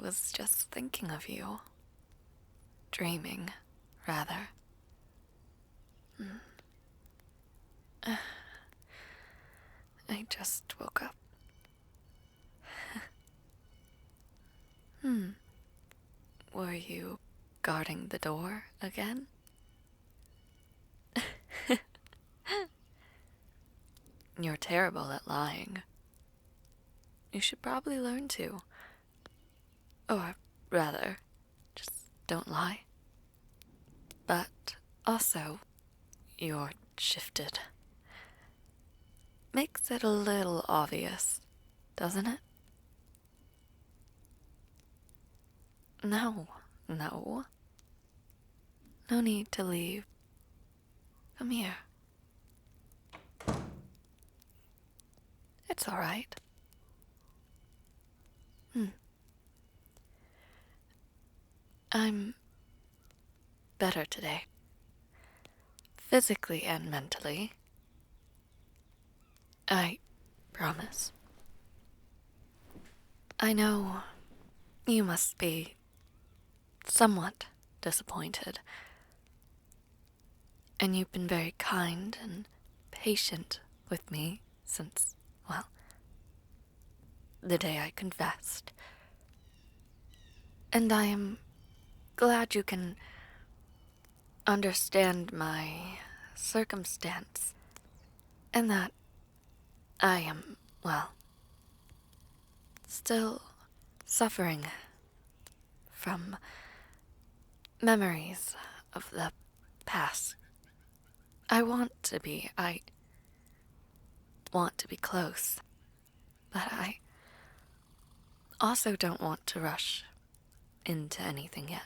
was just thinking of you. Dreaming, rather. I just woke up. Hmm. Were you guarding the door again? You're terrible at lying. You should probably learn to. Or, rather, just don't lie. But also, you're shifted. Makes it a little obvious, doesn't it? No, no. No need to leave. Come here. It's all right. I'm better today. Physically and mentally. I promise. I know you must be somewhat disappointed. And you've been very kind and patient with me since, well, the day I confessed. And I am glad you can understand my circumstance and that I am, well, still suffering from memories of the past. I want to be close, but I also don't want to rush into anything yet.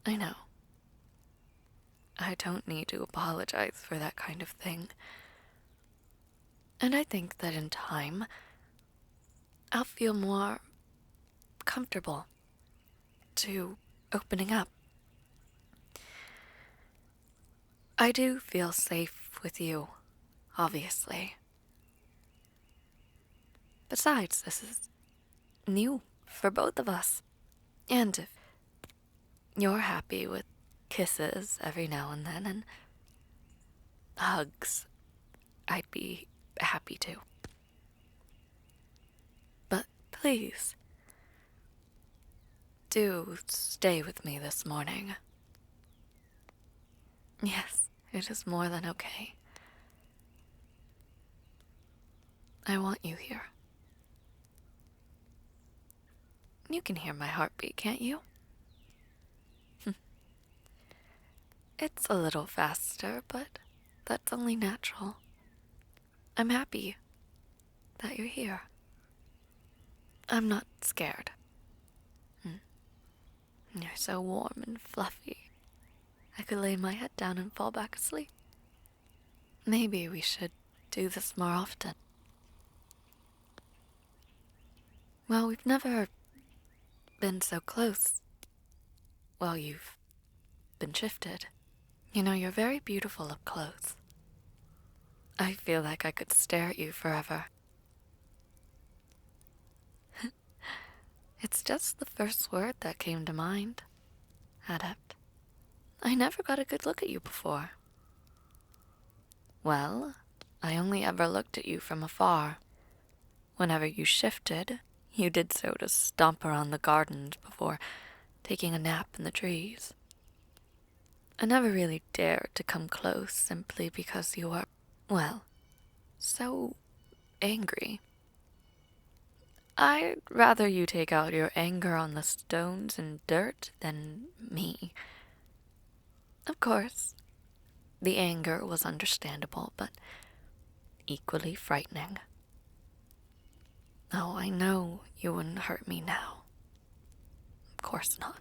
I know. I don't need to apologize for that kind of thing. And I think that in time, I'll feel more comfortable to opening up. I do feel safe with you, obviously. Besides, this is new for both of us. And if you're happy with kisses every now and then and hugs, I'd be happy to. But please, do stay with me this morning. Yes, it is more than okay. I want you here. You can hear my heartbeat, can't you? It's a little faster, but that's only natural. I'm happy that you're here. I'm not scared. You're so warm and fluffy. I could lay my head down and fall back asleep. Maybe we should do this more often. Well, we've never been so close. Well, you've been shifted. You know, you're very beautiful up close. I feel like I could stare at you forever. It's just the first word that came to mind. Adept. I never got a good look at you before. Well, I only ever looked at you from afar. Whenever you shifted, you did so to stomp around the gardens before taking a nap in the trees. I never really dared to come close simply because you are, well, so angry. I'd rather you take out your anger on the stones and dirt than me. Of course, the anger was understandable, but equally frightening. Oh, I know you wouldn't hurt me now. Of course not.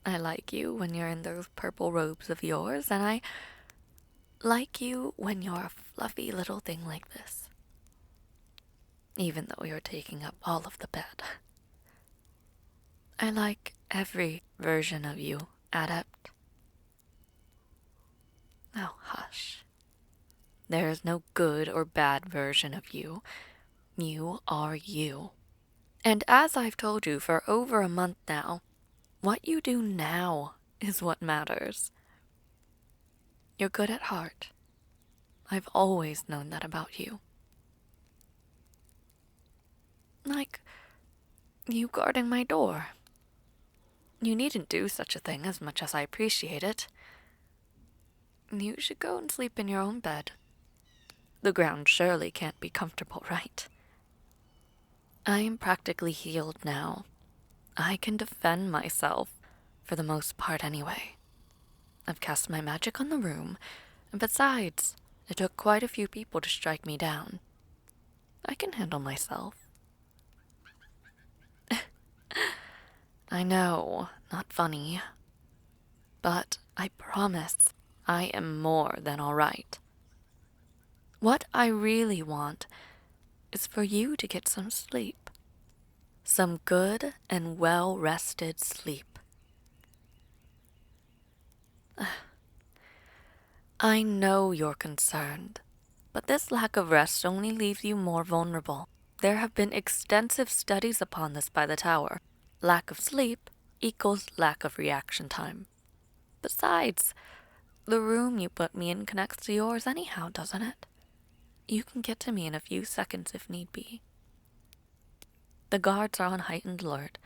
I like you when you're in those purple robes of yours, and I like you when you're a fluffy little thing like this. Even though you're taking up all of the bed. I like every version of you, Adept. Oh, hush. There is no good or bad version of you. You are you. And as I've told you for over a month now, what you do now is what matters. You're good at heart. I've always known that about you. Like you guarding my door. You needn't do such a thing as much as I appreciate it. You should go and sleep in your own bed. The ground surely can't be comfortable, right? I am practically healed now. I can defend myself, for the most part anyway. I've cast my magic on the room, and besides, it took quite a few people to strike me down. I can handle myself. I know, not funny. But I promise I am more than all right. What I really want is for you to get some sleep. Some good and well-rested sleep. I know you're concerned, but this lack of rest only leaves you more vulnerable. There have been extensive studies upon this by the tower. Lack of sleep equals lack of reaction time. Besides, the room you put me in connects to yours anyhow, doesn't it? You can get to me in a few seconds if need be. The guards are on heightened alert.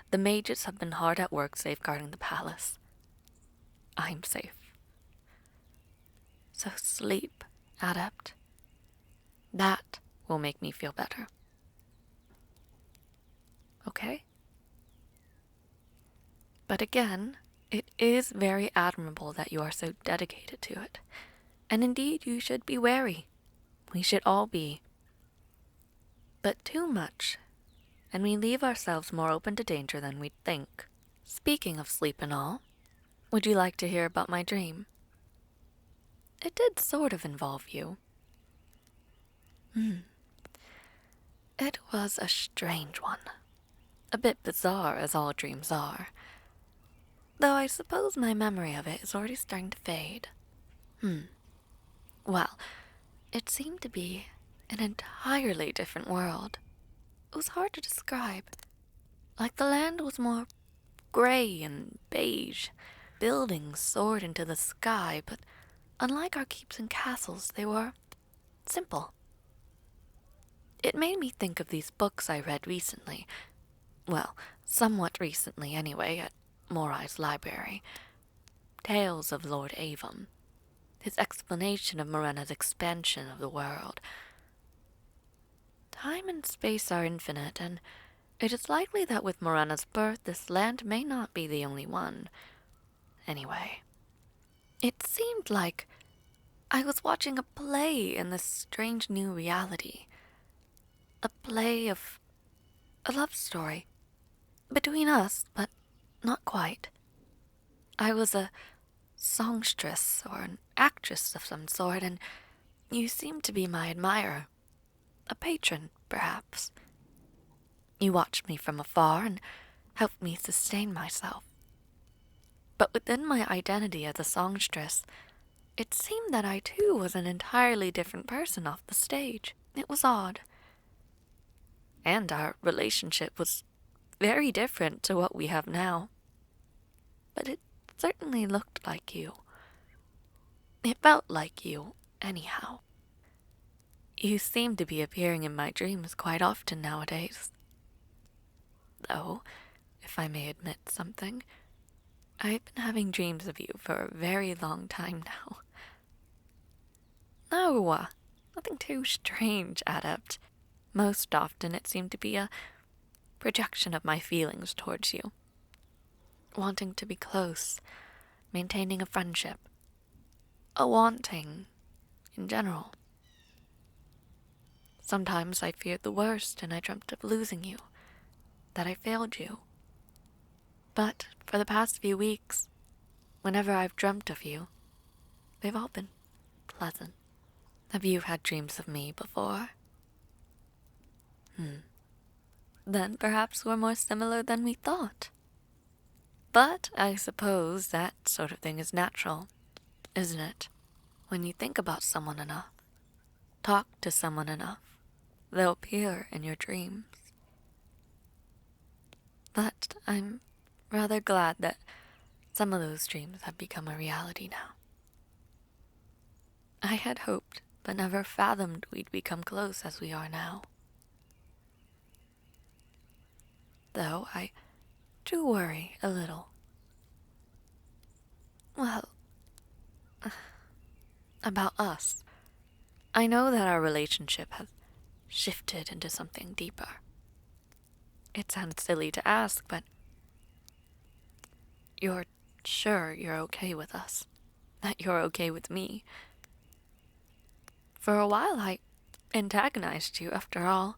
The mages have been hard at work safeguarding the palace. I'm safe. So sleep, Adept. That will make me feel better. Okay? But again, it is very admirable that you are so dedicated to it. And indeed, you should be wary. We should all be. But too much, and we leave ourselves more open to danger than we'd think. Speaking of sleep and all, would you like to hear about my dream? It did sort of involve you. It was a strange one. A bit bizarre, as all dreams are. Though I suppose my memory of it is already starting to fade. Well, it seemed to be an entirely different world. It was hard to describe. Like the land was more gray and beige. Buildings soared into the sky, but unlike our keeps and castles, they were simple. It made me think of these books I read recently. Well, somewhat recently anyway, at Morai's library. Tales of Lord Avon. His explanation of Morena's expansion of the world. Time and space are infinite, and it is likely that with Morena's birth, this land may not be the only one. Anyway, it seemed like I was watching a play in this strange new reality. A play of a love story. Between us, but not quite. I was a songstress or an actress of some sort, and you seemed to be my admirer. A patron, perhaps. You watched me from afar and helped me sustain myself. But within my identity as a songstress, it seemed that I too was an entirely different person off the stage. It was odd. And our relationship was very different to what we have now. But it certainly looked like you. It felt like you, anyhow. You seem to be appearing in my dreams quite often nowadays. Though, if I may admit something, I've been having dreams of you for a very long time now. No, nothing too strange, Adept. Most often it seemed to be a projection of my feelings towards you. Wanting to be close, maintaining a friendship. A wanting, in general. Sometimes I feared the worst and I dreamt of losing you, that I failed you. But for the past few weeks, whenever I've dreamt of you, they've all been pleasant. Have you had dreams of me before? Then perhaps we're more similar than we thought. But I suppose that sort of thing is natural, isn't it? When you think about someone enough. talk to someone enough, they'll appear in your dreams. But I'm rather glad that some of those dreams have become a reality now. I had hoped, but never fathomed we'd become close as we are now. Though I do worry a little. Well, about us. I know that our relationship has shifted into something deeper. It sounds silly to ask, but you're sure you're okay with us? That you're okay with me? For a while I antagonized you, after all.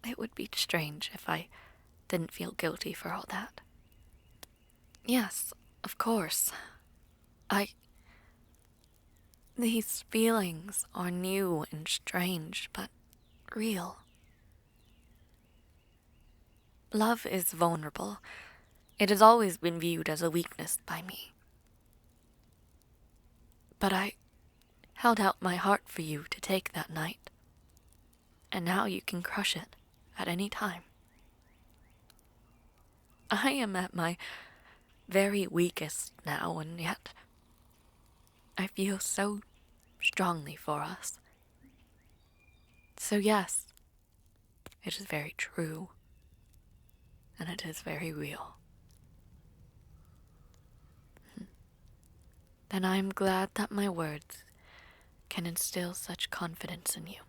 It would be strange if I didn't feel guilty for all that. Yes, of course. These feelings are new and strange, but real. Love is vulnerable. It has always been viewed as a weakness by me. But I held out my heart for you to take that night. And now you can crush it at any time. I am at my very weakest now, and yet I feel so strongly for us. So yes, it is very true, and it is very real. Then I am glad that my words can instill such confidence in you.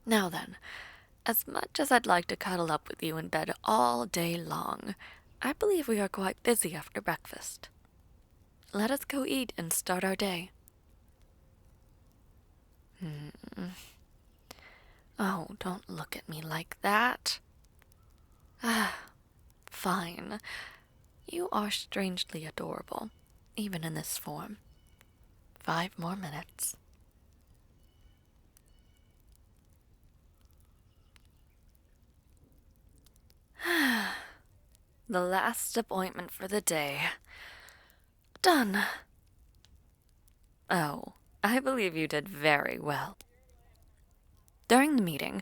Now then, as much as I'd like to cuddle up with you in bed all day long, I believe we are quite busy after breakfast. Let us go eat and start our day. Oh, don't look at me like that. Fine. You are strangely adorable, even in this form. 5 more minutes. The last appointment for the day. Done. Oh, I believe you did very well. During the meeting,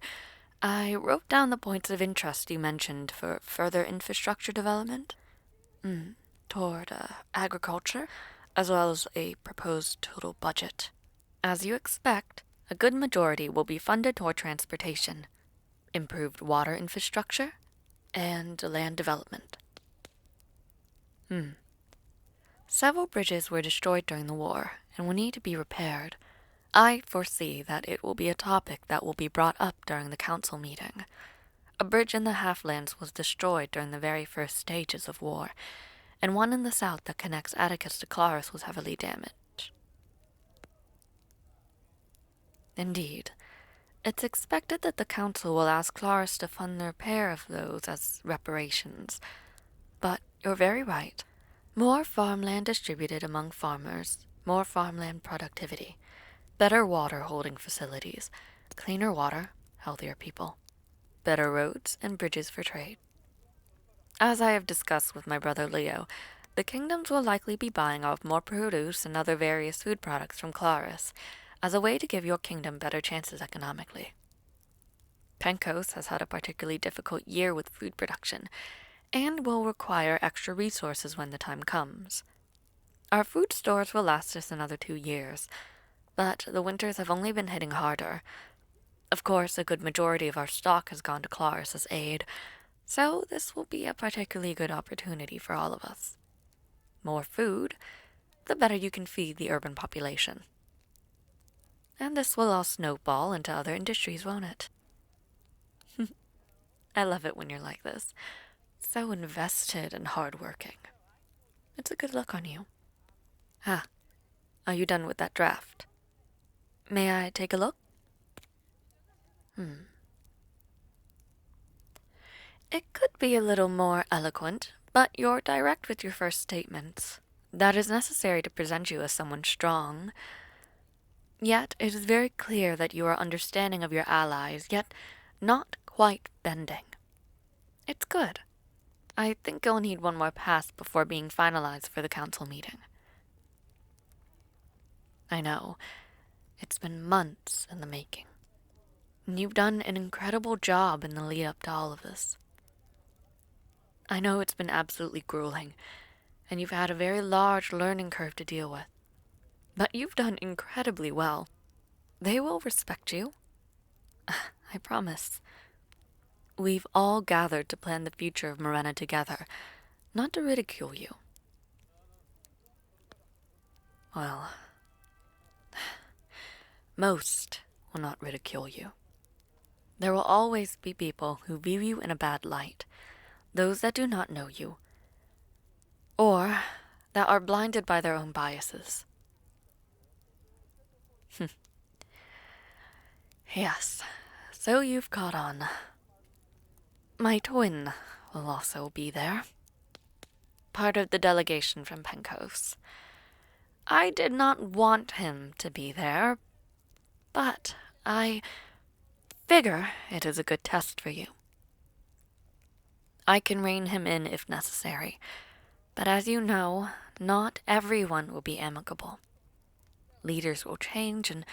I wrote down the points of interest you mentioned for further infrastructure development. Toward agriculture, as well as a proposed total budget. As you expect, a good majority will be funded toward transportation, improved water infrastructure, and land development. Several bridges were destroyed during the war and will need to be repaired. I foresee that it will be a topic that will be brought up during the council meeting. A bridge in the Halflands was destroyed during the very first stages of war, and one in the south that connects Atticus to Clarus was heavily damaged. Indeed, it's expected that the council will ask Clarus to fund the repair of those as reparations. But you're very right. More farmland distributed among farmers, more farmland productivity, better water holding facilities, cleaner water, healthier people, better roads and bridges for trade. As I have discussed with my brother Leo, the kingdoms will likely be buying off more produce and other various food products from Clarus, as a way to give your kingdom better chances economically. Penkos has had a particularly difficult year with food production, and will require extra resources when the time comes. Our food stores will last us another 2 years, but the winters have only been hitting harder. Of course, a good majority of our stock has gone to Clarus as aid, so this will be a particularly good opportunity for all of us. More food, the better you can feed the urban population. And this will all snowball into other industries, won't it? I love it when you're like this. So invested and hardworking. It's a good look on you. Are you done with that draft? May I take a look? It could be a little more eloquent, but you're direct with your first statements. That is necessary to present you as someone strong. Yet it is very clear that you are understanding of your allies, yet not quite bending. It's good. I think you'll need one more pass before being finalized for the council meeting. I know. It's been months in the making. And you've done an incredible job in the lead up to all of this. I know it's been absolutely grueling, and you've had a very large learning curve to deal with. But you've done incredibly well. They will respect you. I promise. We've all gathered to plan the future of Morena together, not to ridicule you. Well, most will not ridicule you. There will always be people who view you in a bad light, those that do not know you, or that are blinded by their own biases. Yes, so you've caught on. My twin will also be there. Part of the delegation from Pencos. I did not want him to be there, but I figure it is a good test for you. I can rein him in if necessary, but as you know, not everyone will be amicable. Leaders will change, and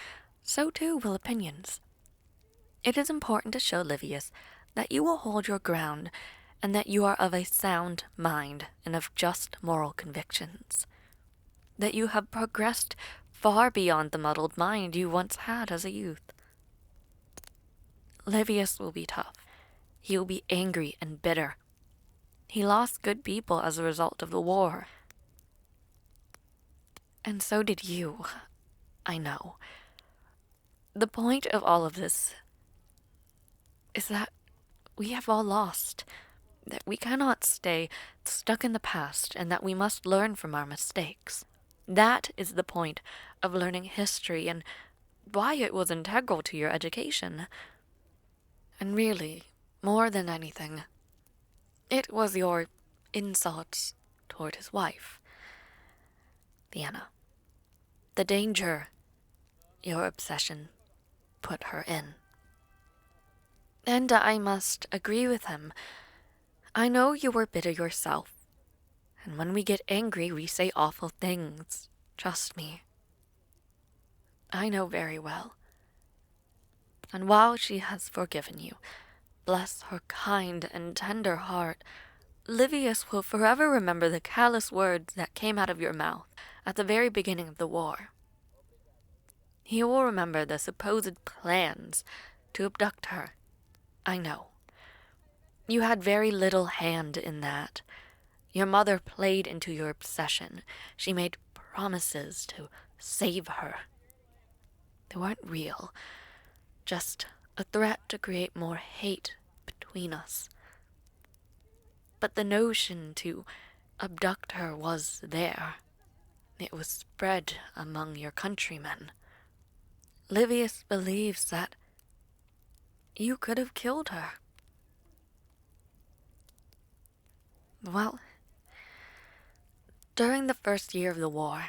so too will opinions. It is important to show Livius that you will hold your ground and that you are of a sound mind and of just moral convictions. That you have progressed far beyond the muddled mind you once had as a youth. Livius will be tough. He will be angry and bitter. He lost good people as a result of the war. And so did you. I know. The point of all of this is that we have all lost, that we cannot stay stuck in the past, and that we must learn from our mistakes. That is the point of learning history and why it was integral to your education. And really, more than anything, it was your insults toward his wife, Vienna. The danger your obsession put her in. And I must agree with him. I know you were bitter yourself, and when we get angry, we say awful things. Trust me. I know very well. And while she has forgiven you, bless her kind and tender heart, Livius will forever remember the callous words that came out of your mouth at the very beginning of the war. He will remember the supposed plans to abduct her. I know. You had very little hand in that. Your mother played into your obsession. She made promises to save her. They weren't real, just a threat to create more hate between us. But the notion to abduct her was there. It was spread among your countrymen. Livius believes that you could have killed her. Well, during the first year of the war,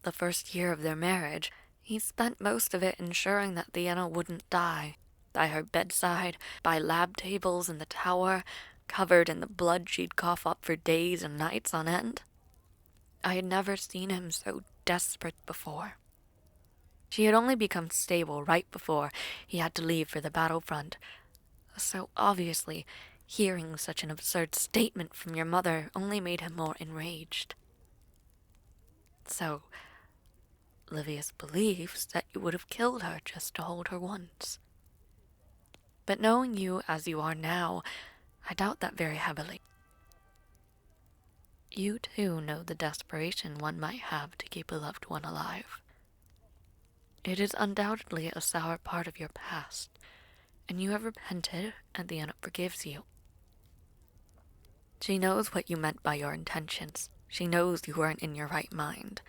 the first year of their marriage, he spent most of it ensuring that Vienna wouldn't die. By her bedside, by lab tables in the tower, covered in the blood she'd cough up for days and nights on end. I had never seen him so desperate before. She had only become stable right before he had to leave for the battlefront. So obviously, hearing such an absurd statement from your mother only made him more enraged. So, Livius believes that you would have killed her just to hold her once. But knowing you as you are now, I doubt that very heavily. You too know the desperation one might have to keep a loved one alive. It is undoubtedly a sour part of your past, and you have repented, and Vienna forgives you. She knows what you meant by your intentions. She knows you weren't in your right mind.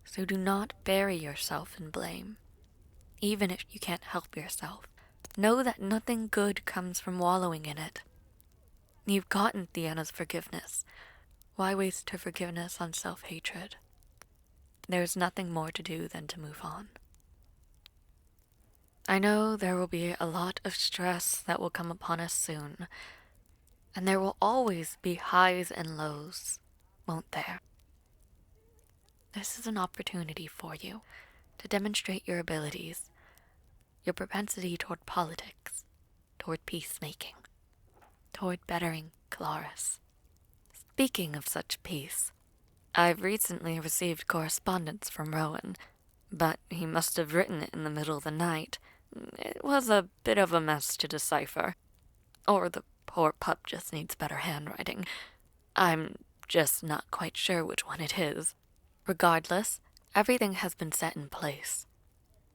So do not bury yourself in blame. Even if you can't help yourself, know that nothing good comes from wallowing in it. You've gotten Vienna's forgiveness. Why waste her forgiveness on self-hatred? There's nothing more to do than to move on. I know there will be a lot of stress that will come upon us soon, and there will always be highs and lows, won't there? This is an opportunity for you to demonstrate your abilities, your propensity toward politics, toward peacemaking, toward bettering Claris. Speaking of such peace, I've recently received correspondence from Rowan, but he must have written it in the middle of the night. It was a bit of a mess to decipher. Or the poor pup just needs better handwriting. I'm just not quite sure which one it is. Regardless, everything has been set in place.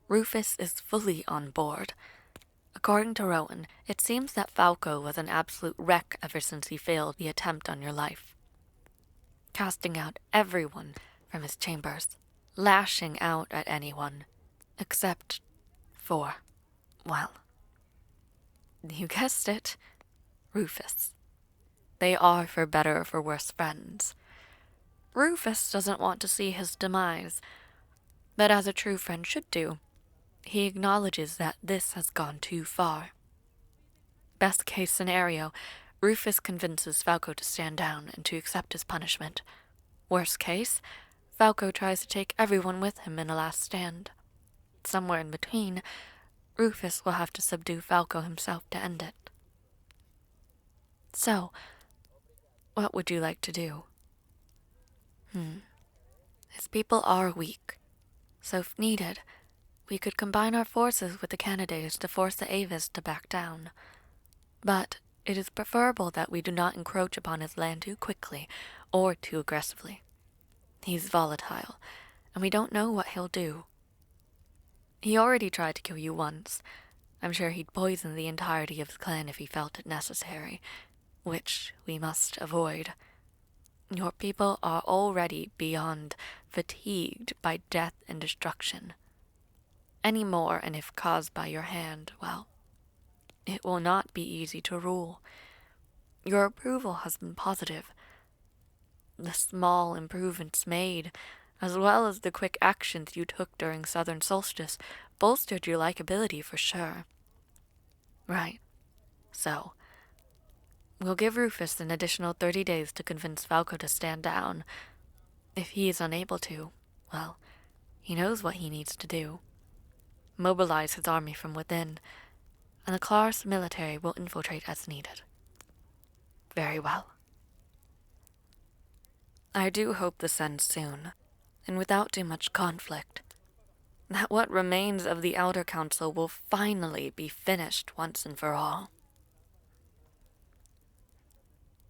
Rufus is fully on board. According to Rowan, it seems that Falco was an absolute wreck ever since he failed the attempt on your life, casting out everyone from his chambers, lashing out at anyone, except for, well, you guessed it, Rufus. They are for better or for worse friends. Rufus doesn't want to see his demise, but as a true friend should do, he acknowledges that this has gone too far. Best case scenario, Rufus convinces Falco to stand down and to accept his punishment. Worst case, Falco tries to take everyone with him in a last stand. Somewhere in between, Rufus will have to subdue Falco himself to end it. So, what would you like to do? His people are weak, so if needed, we could combine our forces with the Canadas to force the Avis to back down. But it is preferable that we do not encroach upon his land too quickly or too aggressively. He's volatile, and we don't know what he'll do. He already tried to kill you once. I'm sure he'd poison the entirety of the clan if he felt it necessary, which we must avoid. Your people are already beyond fatigued by death and destruction. Any more, and if caused by your hand, well, it will not be easy to rule. Your approval has been positive. The small improvements made, as well as the quick actions you took during Southern Solstice, bolstered your likability for sure. Right. So, we'll give Rufus an additional 30 days to convince Falco to stand down. If he is unable to, well, he knows what he needs to do. Mobilize his army from within, and the Claris military will infiltrate as needed. Very well. I do hope this ends soon, and without too much conflict. That what remains of the Elder Council will finally be finished once and for all.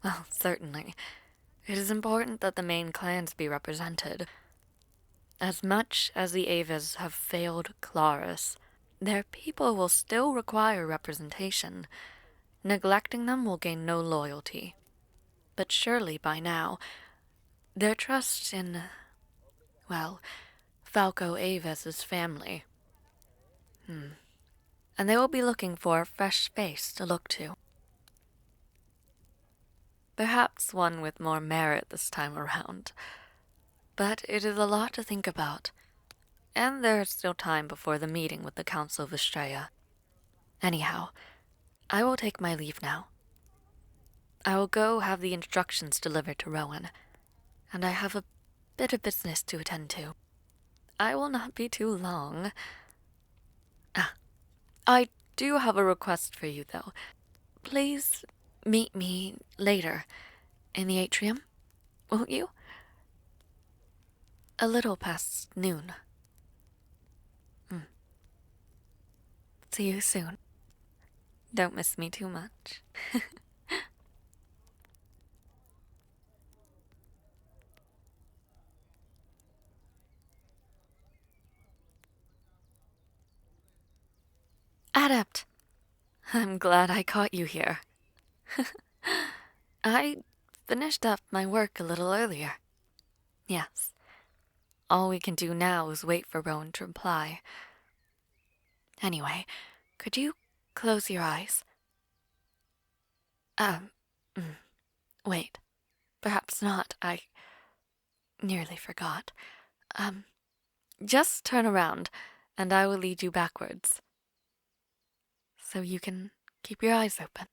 Well, certainly. It is important that the main clans be represented. As much as the Avas have failed Claris, their people will still require representation. Neglecting them will gain no loyalty. But surely by now, their trust in, well, Falco Avas' family. And they will be looking for a fresh face to look to. Perhaps one with more merit this time around. But it is a lot to think about, and there is still time before the meeting with the Council of Estrella. Anyhow, I will take my leave now. I will go have the instructions delivered to Rowan, and I have a bit of business to attend to. I will not be too long. I do have a request for you, though. Please meet me later in the atrium, won't you? A little past noon. See you soon. Don't miss me too much. Adept! I'm glad I caught you here. I finished up my work a little earlier. Yes. All we can do now is wait for Rowan to reply. Anyway, could you close your eyes? Wait. Perhaps not. I nearly forgot. Just turn around, and I will lead you backwards. So you can keep your eyes open.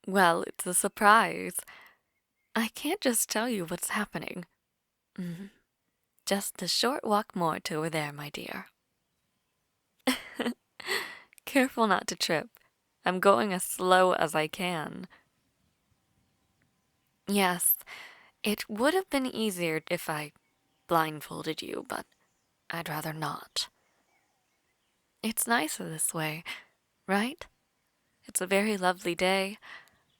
Well, it's a surprise. I can't just tell you what's happening. just a short walk more till we're there, my dear. Careful not to trip. I'm going as slow as I can. Yes, it would have been easier if I blindfolded you, but I'd rather not. It's nicer this way, right? It's a very lovely day.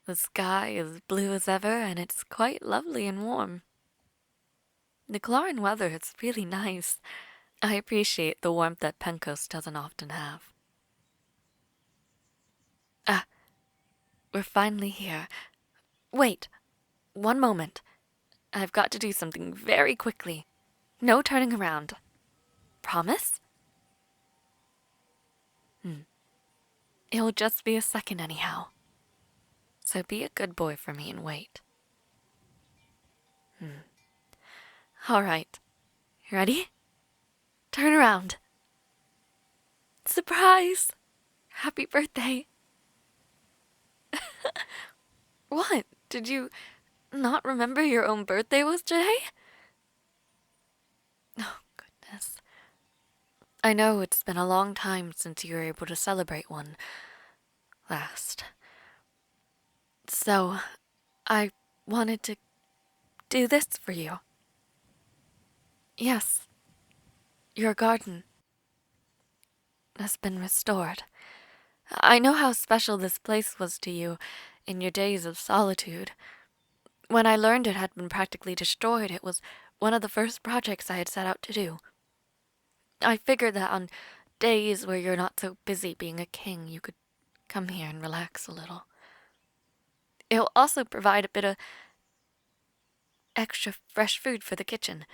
The sky is blue as ever, and it's quite lovely and warm. The Clarin weather is really nice. I appreciate the warmth that Pencos doesn't often have. Ah, we're finally here. Wait, one moment. I've got to do something very quickly. No turning around. Promise? It'll just be a second anyhow. So be a good boy for me and wait. All right. Ready? Turn around. Surprise! Happy birthday. What? Did you not remember your own birthday was today? Oh, goodness. I know it's been a long time since you were able to celebrate one last. So, I wanted to do this for you. Yes, your garden has been restored. I know how special this place was to you in your days of solitude. When I learned it had been practically destroyed, it was one of the first projects I had set out to do. I figured that on days where you're not so busy being a king, you could come here and relax a little. It'll also provide a bit of extra fresh food for the kitchen.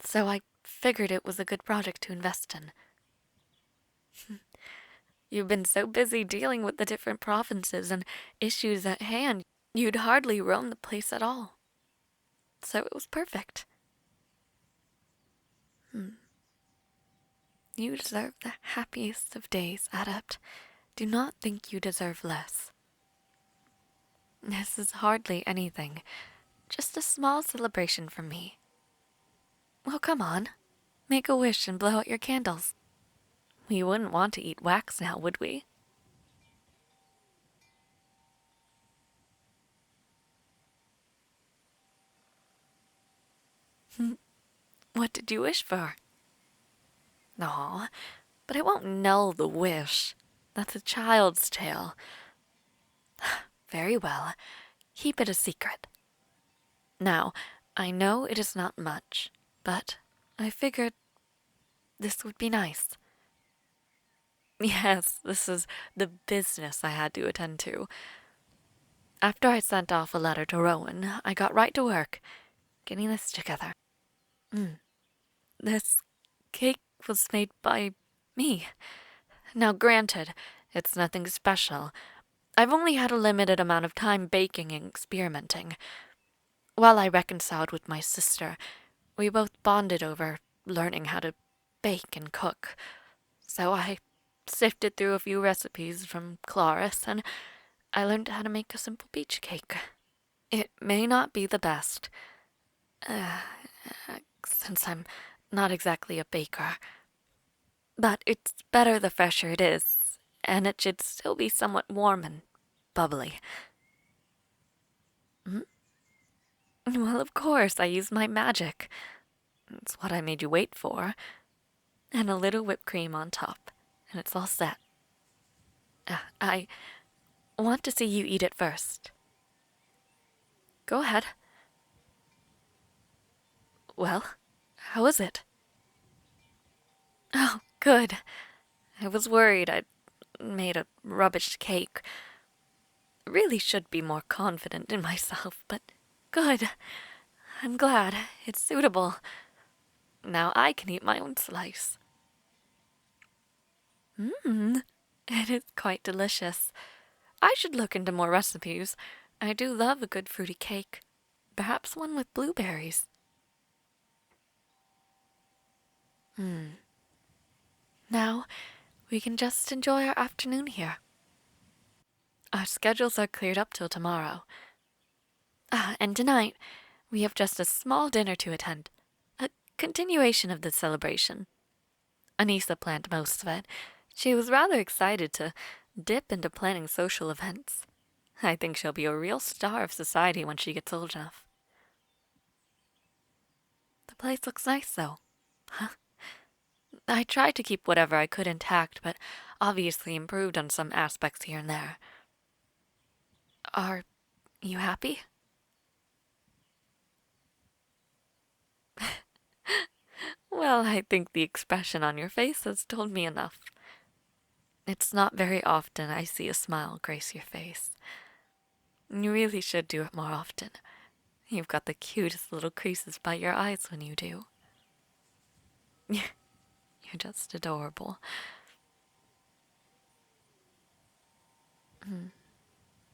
So I figured it was a good project to invest in. You've been so busy dealing with the different provinces and issues at hand, you'd hardly roam the place at all. So it was perfect. You deserve the happiest of days, Adept. Do not think you deserve less. This is hardly anything. Just a small celebration from me. Well, come on. Make a wish and blow out your candles. We wouldn't want to eat wax now, would we? What did you wish for? Aw, but I won't null the wish. That's a child's tale. Very well. Keep it a secret. Now, I know it is not much, but I figured this would be nice. Yes, this is the business I had to attend to. After I sent off a letter to Rowan, I got right to work, getting this together. This cake was made by me. Now, granted, it's nothing special. I've only had a limited amount of time baking and experimenting. While I reconciled with my sister, we both bonded over learning how to bake and cook. So I sifted through a few recipes from Claris, and I learned how to make a simple peach cake. It may not be the best, since I'm not exactly a baker. But it's better the fresher it is, and it should still be somewhat warm and bubbly. Well, of course, I used my magic. It's what I made you wait for. And a little whipped cream on top, and it's all set. I want to see you eat it first. Go ahead. Well, how is it? Oh, good. I was worried I'd made a rubbish cake. Really should be more confident in myself, but good. I'm glad. It's suitable. Now I can eat my own slice. It is quite delicious. I should look into more recipes. I do love a good fruity cake. Perhaps one with blueberries. Now, we can just enjoy our afternoon here. Our schedules are cleared up till tomorrow. And tonight, we have just a small dinner to attend. continuation of the celebration. Anissa planned most of it. She was rather excited to dip into planning social events. I think she'll be a real star of society when she gets old enough. The place looks nice, though. Huh? I tried to keep whatever I could intact, but obviously improved on some aspects here and there. Are you happy? Well, I think the expression on your face has told me enough. It's not very often I see a smile grace your face. You really should do it more often. You've got the cutest little creases by your eyes when you do. You're just adorable.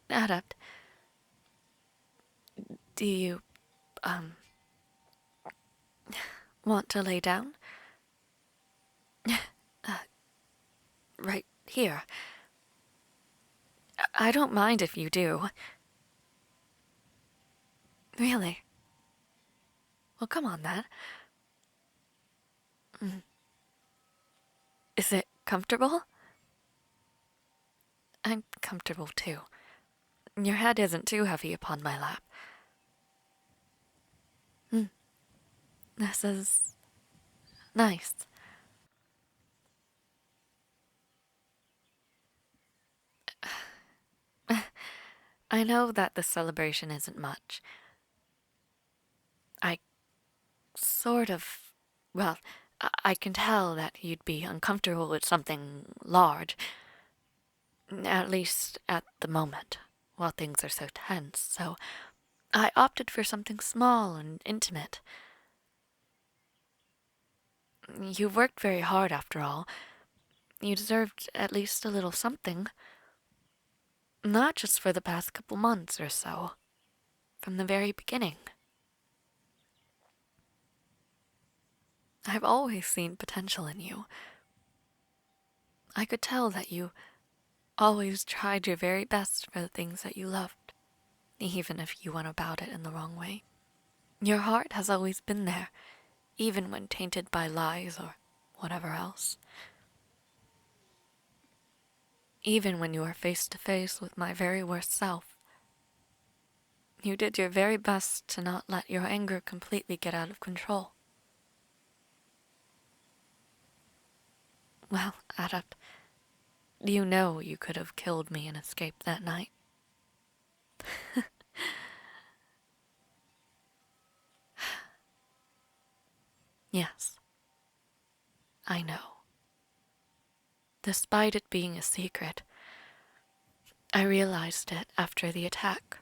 Adept, do you, want to lay down? Right here. I don't mind if you do. Really? Well, come on then. Is it comfortable? I'm comfortable too. Your head isn't too heavy upon my lap. This is nice. I know that the celebration isn't much. I sort of. Well, I can tell that you'd be uncomfortable with something large. At least at the moment, while things are so tense, so I opted for something small and intimate. You've worked very hard, after all. You deserved at least a little something. Not just for the past couple months or so. From the very beginning. I've always seen potential in you. I could tell that you always tried your very best for the things that you loved, even if you went about it in the wrong way. Your heart has always been there, even when tainted by lies or whatever else. Even when you were face to face with my very worst self, you did your very best to not let your anger completely get out of control. Well, Adept, you know you could have killed me and escaped that night. Yes, I know. Despite it being a secret, I realized it after the attack.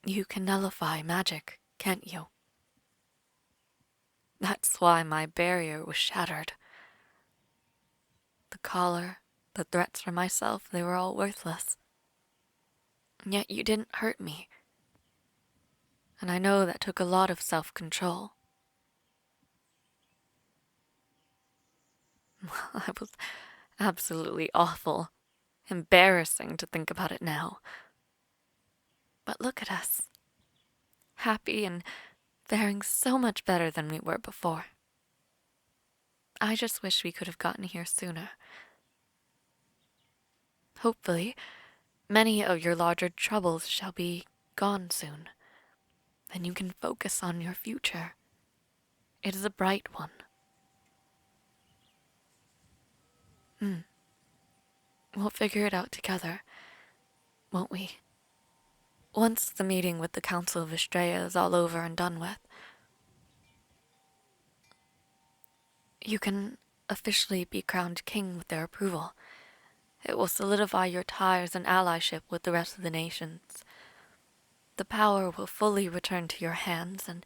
You can nullify magic, can't you? That's why my barrier was shattered. The collar, the threats from myself, they were all worthless. And yet you didn't hurt me. And I know that took a lot of self-control. I was absolutely awful. Embarrassing to think about it now. But look at us. Happy and faring so much better than we were before. I just wish we could have gotten here sooner. Hopefully, many of your larger troubles shall be gone soon. Then you can focus on your future. It is a bright one. We'll figure it out together, won't we? Once the meeting with the Council of Estrella is all over and done with, you can officially be crowned king with their approval. It will solidify your ties and allyship with the rest of the nations. The power will fully return to your hands, and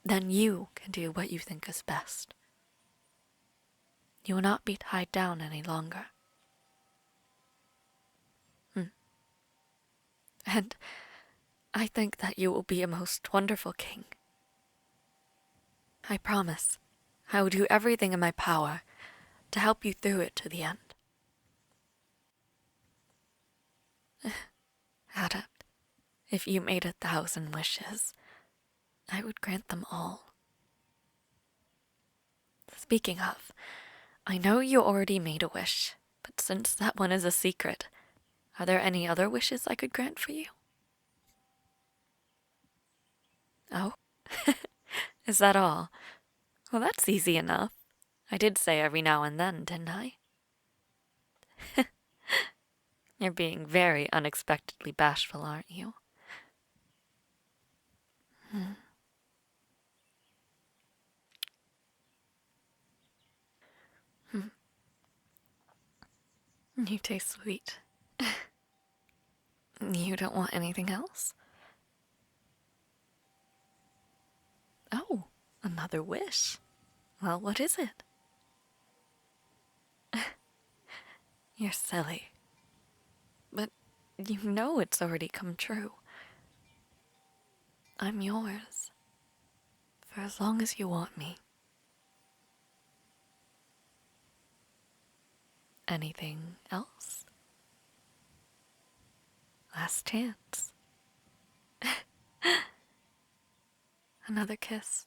then you can do what you think is best. You will not be tied down any longer. And I think that you will be a most wonderful king. I promise I will do everything in my power to help you through it to the end. Adept, if you made 1,000 wishes, I would grant them all. Speaking of, I know you already made a wish, but since that one is a secret, are there any other wishes I could grant for you? Oh, is that all? Well, that's easy enough. I did say every now and then, didn't I? You're being very unexpectedly bashful, aren't you? Hmm. Hmm. You taste sweet. You don't want anything else? Oh, another wish. Well, what is it? You're silly. But you know it's already come true. I'm yours. For as long as you want me. Anything else? Last chance. Another kiss.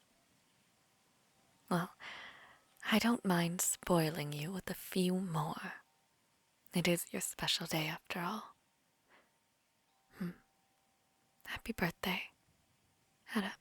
Well, I don't mind spoiling you with a few more. It is your special day after all. Happy birthday, Adam.